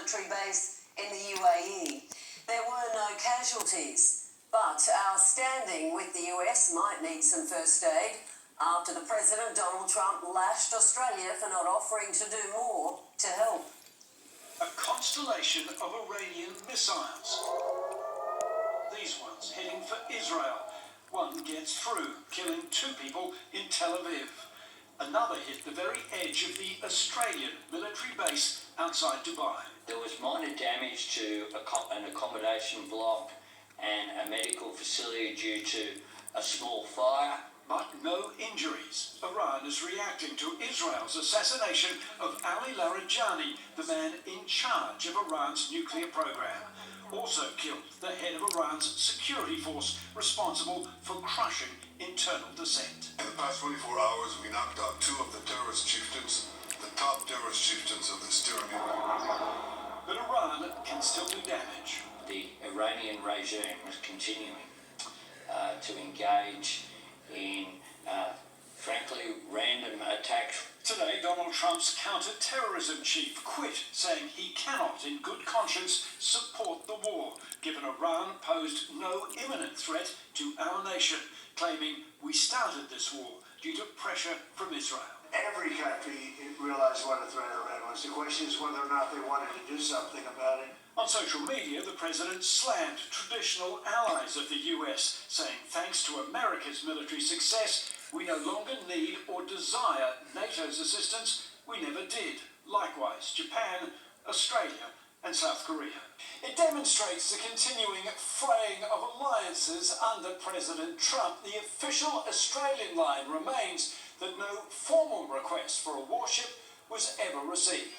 military base in the UAE. There were no casualties, but our standing with the US might need some first aid after the President, Donald Trump, lashed Australia for not offering to do more to help. A constellation of Iranian missiles. These ones heading for Israel. One gets through, killing 2 people in Tel Aviv. Another hit the very edge of the Australian military base outside Dubai. There was minor damage to an accommodation block and a medical facility due to a small fire. But no injuries. Iran is reacting to Israel's assassination of Ali Larijani, the man in charge of Iran's nuclear program. Also killed the head of Iran's security force responsible for crushing internal dissent. In the past 24 hours, we knocked out 2 of the terrorist chieftains, the top terrorist chieftains of this tyranny. But Iran can still do damage. The Iranian regime is continuing to engage in, frankly, random attacks. Today, Donald Trump's counter-terrorism chief quit, saying he cannot, in good conscience, support the war, given Iran posed no imminent threat to our nation, claiming we started this war due to pressure from Israel. Every country realized what a threat Iran was. The question is whether or not they wanted to do something about it. On social media, the president slammed traditional allies of the US, saying thanks to America's military success, we no longer need or desire NATO's assistance. We never did. Likewise, Japan, Australia, and South Korea. It demonstrates the continuing fraying of alliances under President Trump. The official Australian line remains that no formal request for a warship was ever received.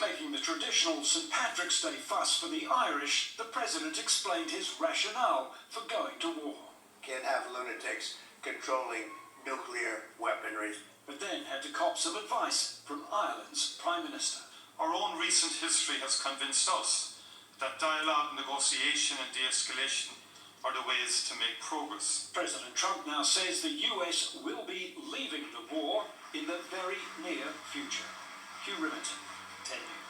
Making the traditional St. Patrick's Day fuss for the Irish, the president explained his rationale for going to war. Can't have lunatics controlling nuclear weaponry. But then had to cop some advice from Ireland's Prime Minister. Our own recent history has convinced us that dialogue, negotiation and de-escalation are the ways to make progress. President Trump now says the US will be leaving the war in the very near future. Hugh Rimmington, 10 News.